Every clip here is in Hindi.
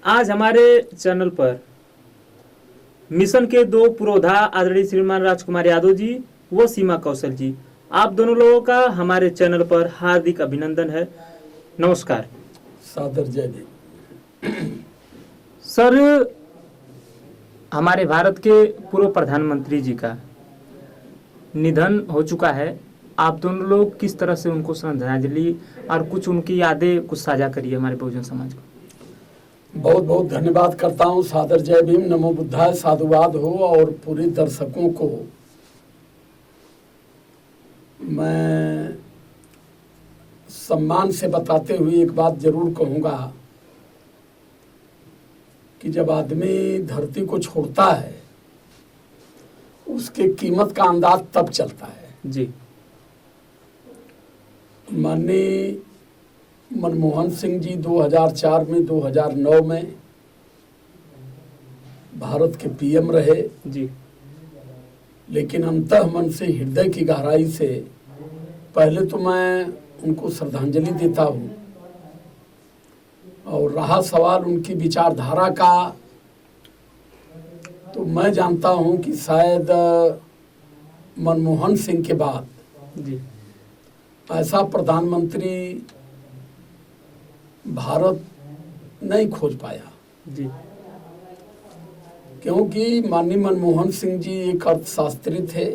आज हमारे चैनल पर मिशन के दो पुरोधा आदरणीय श्रीमान राजकुमार यादव जी व सीमा कौशल जी, आप दोनों लोगों का हमारे चैनल पर हार्दिक अभिनंदन है। नमस्कार। सादर जयदेव। सर, हमारे भारत के पूर्व प्रधानमंत्री जी का निधन हो चुका है। आप दोनों लोग किस तरह से उनको श्रद्धांजलि और कुछ उनकी यादें कुछ साझा करिए हमारे बहुजन समाज को। बहुत बहुत धन्यवाद करता हूँ। सादर जय भीम, नमो बुद्धाय, साधुवाद हो। और पूरे दर्शकों को मैं सम्मान से बताते हुए एक बात जरूर कहूँगा कि जब आदमी धरती को छोड़ता है उसके कीमत का अंदाज तब चलता है जी। माननीय मनमोहन सिंह जी 2004 में 2009 में भारत के पीएम रहे जी। लेकिन अंतःमन से, हृदय की गहराई से पहले तो मैं उनको श्रद्धांजलि देता हूँ। और रहा सवाल उनकी विचारधारा का, तो मैं जानता हूँ कि शायद मनमोहन सिंह के बाद जी ऐसा प्रधानमंत्री भारत नहीं खोज पाया जी। क्योंकि माननीय मनमोहन सिंह जी एक अर्थशास्त्री थे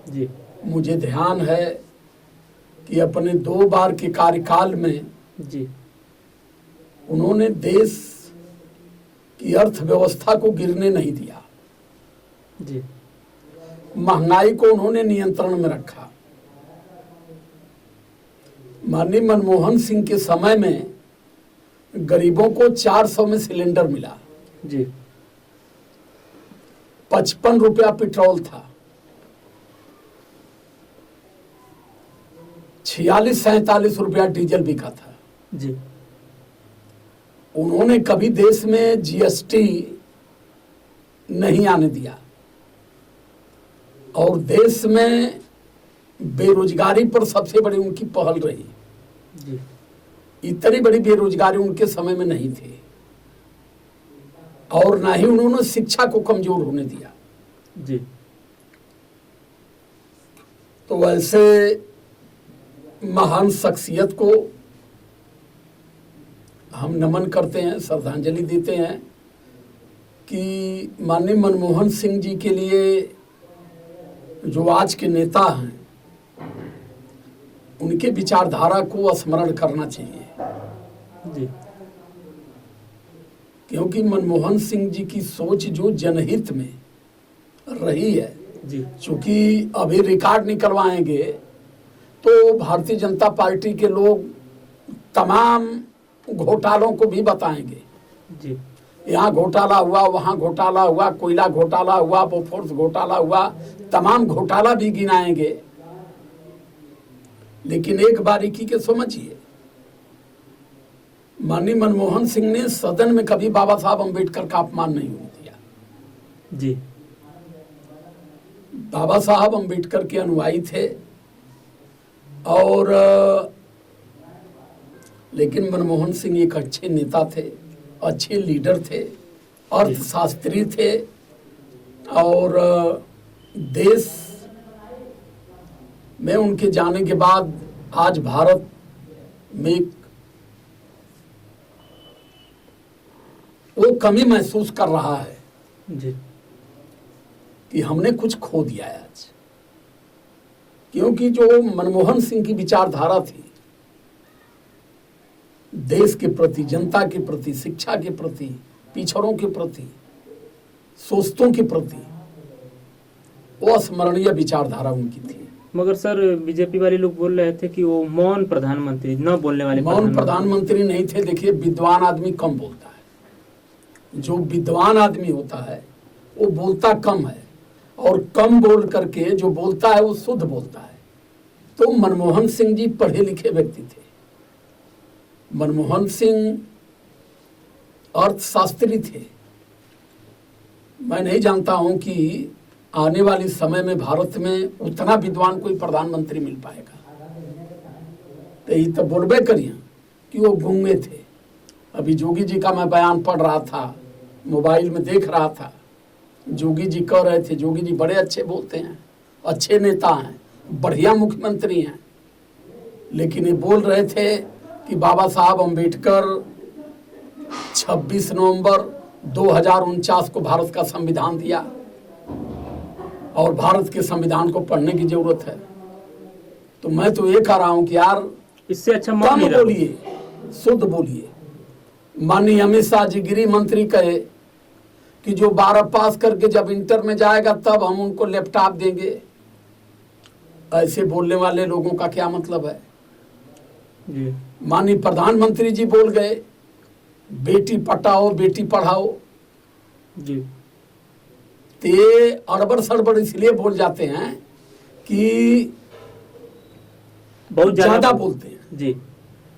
जी। मुझे ध्यान है कि अपने 2 बार के कार्यकाल में जी उन्होंने देश की अर्थव्यवस्था को गिरने नहीं दिया। जी। महंगाई को उन्होंने नियंत्रण में रखा। माननीय मनमोहन सिंह के समय में गरीबों को 400 में सिलेंडर मिला जी। 55 रुपया पेट्रोल था, 46-47 रुपया डीजल बिका था। जी। उन्होंने कभी देश में जीएसटी नहीं आने दिया और देश में बेरोजगारी पर सबसे बड़ी उनकी पहल रही। जी। इतनी बड़ी बेरोजगारी उनके समय में नहीं थी और ना ही उन्होंने शिक्षा को कमजोर होने दिया। जी। तो वैसे महान शख्सियत को हम नमन करते हैं, श्रद्धांजलि देते हैं कि माननीय मनमोहन सिंह जी के लिए जो आज के नेता हैं उनके विचारधारा को स्मरण करना चाहिए। जी। क्योंकि मनमोहन सिंह जी की सोच जो जनहित में रही है, जी। चूंकि अभी रिकॉर्ड निकलवाएंगे तो भारतीय जनता पार्टी के लोग तमाम घोटालों को भी बताएंगे। जी। यहाँ घोटाला हुआ, वहाँ घोटाला हुआ, कोयला घोटाला हुआ, बोफोर्स घोटाला हुआ, तमाम घोटाला भी गिनाएंगे। लेकिन एक बारीकी के समझिए, माननीय मनमोहन सिंह ने सदन में कभी बाबा साहब अम्बेडकर का अपमान नहीं होने दिया। जी। बाबा साहब अम्बेडकर के अनुयायी थे और लेकिन मनमोहन सिंह एक अच्छे नेता थे, अच्छे लीडर थे, अर्थशास्त्री थे और देश में उनके जाने के बाद आज भारत में वो कमी महसूस कर रहा है जी। कि हमने कुछ खो दिया है आज। क्योंकि जो मनमोहन सिंह की विचारधारा थी देश के प्रति, जनता के प्रति, शिक्षा के प्रति, पिछड़ों के प्रति, शोषितों के प्रति, वो अस्मरणीय विचारधारा उनकी थी। मगर सर, बीजेपी वाले लोग बोल रहे थे कि वो मौन प्रधानमंत्री, न बोलने वाले मौन प्रधानमंत्री नहीं थे। देखिए, विद्वान आदमी कम बोलता है। जो विद्वान आदमी होता है वो बोलता कम है और कम बोल करके जो बोलता है वो शुद्ध बोलता है। तो मनमोहन सिंह जी पढ़े लिखे व्यक्ति थे। मनमोहन सिंह अर्थशास्त्री थे। मैं नहीं जानता हूं कि आने वाले समय में भारत में उतना विद्वान कोई प्रधानमंत्री मिल पाएगा। तो ये तो बोलबे करिए कि वो गूंगे थे, अभी जोगी जी का मैं बयान पढ़ रहा था, मोबाइल में देख रहा था। जोगी जी कह रहे थे, जोगी जी बड़े अच्छे बोलते हैं, अच्छे नेता हैं, बढ़िया मुख्यमंत्री हैं, लेकिन ये बोल रहे थे कि बाबा साहब अम्बेडकर 26 नवंबर 2049 को भारत का संविधान दिया और भारत के संविधान को पढ़ने की जरूरत है। तो मैं तो ये कह रहा हूं कि यार इससे अच्छा मौका कम नहीं रहा। बोलिए, शुद्ध बोलिए। माननीय अमित शाह जी गृह मंत्री कहे कि जो 12 पास करके जब इंटर में जाएगा तब हम उनको लैपटॉप देंगे। ऐसे बोलने वाले लोगों का क्या मतलब है? जी माननीय प्रधानमंत्री जी बोल गए बेटी पढ़ाओ बेटी पढ़ाओ। जी तो ये अड़बड़ सड़बड़ इसलिए बोल जाते हैं कि बहुत ज्यादा बोलते हैं। जी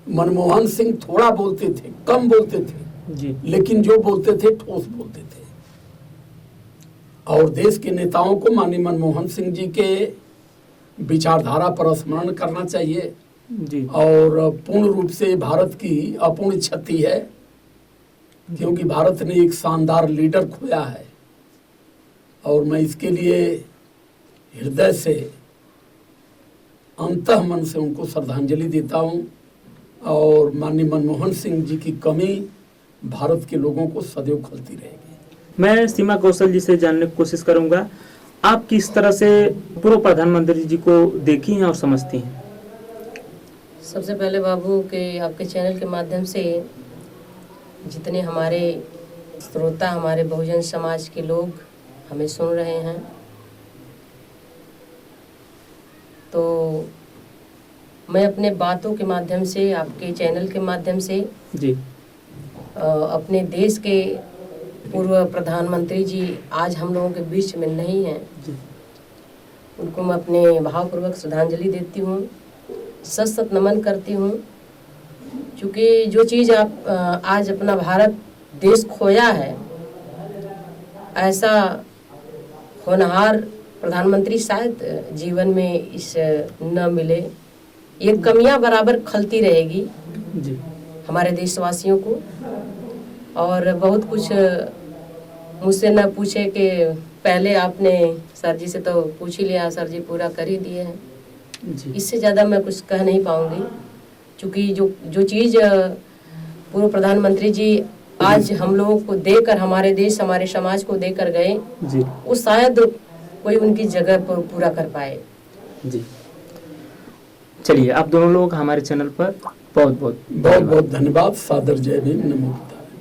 मनमोहन सिंह थोड़ा बोलते थे, कम बोलते थे, जी लेकिन जो बोलते थे ठोस बोलते थे। और देश के नेताओं को माननीय मनमोहन सिंह जी के विचारधारा पर स्मरण करना चाहिए। जी और पूर्ण रूप से भारत की अपूर्ण क्षति है, क्योंकि भारत ने एक शानदार लीडर खोया है। और मैं इसके लिए हृदय से, अंतः मन से उनको श्रद्धांजलि देता हूँ। और माननीय मनमोहन सिंह जी की कमी भारत के लोगों को सदैव खलती रहेगी। मैं सीमा कौशल जी से जानने की कोशिश करूंगा, आप किस तरह से पूर्व प्रधानमंत्री जी को देखी हैं और समझती हैं? सबसे पहले बाबू के आपके चैनल के माध्यम से जितने हमारे श्रोता, हमारे बहुजन समाज के लोग हमें सुन रहे हैं, तो मैं अपने बातों के माध्यम से, आपके चैनल के माध्यम से जी अपने देश के पूर्व प्रधानमंत्री जी आज हम लोगों के बीच में नहीं हैं, जी उनको मैं अपने भावपूर्वक श्रद्धांजलि देती हूँ, सत सत नमन करती हूँ। क्योंकि जो चीज़ आप आज अपना भारत देश खोया है, ऐसा होनहार प्रधानमंत्री शायद जीवन में इस न मिले। ये कमियां बराबर खलती रहेगी जी हमारे देशवासियों को। और बहुत कुछ मुझसे न पूछे कि पहले आपने सर जी से तो पूछ ही लिया, सर जी पूरा कर ही दिए हैं। जी इससे ज़्यादा मैं कुछ कह नहीं पाऊंगी, क्योंकि जो चीज़ पूर्व प्रधानमंत्री जी आज हम लोगों को देकर, हमारे देश, हमारे समाज को देकर गए, जी वो शायद कोई उनकी जगह पर पूरा कर पाए। जी चलिए, आप दोनों लोग हमारे चैनल पर बहुत बहुत बहुत बहुत धन्यवाद। सादर जय भीम, नमो।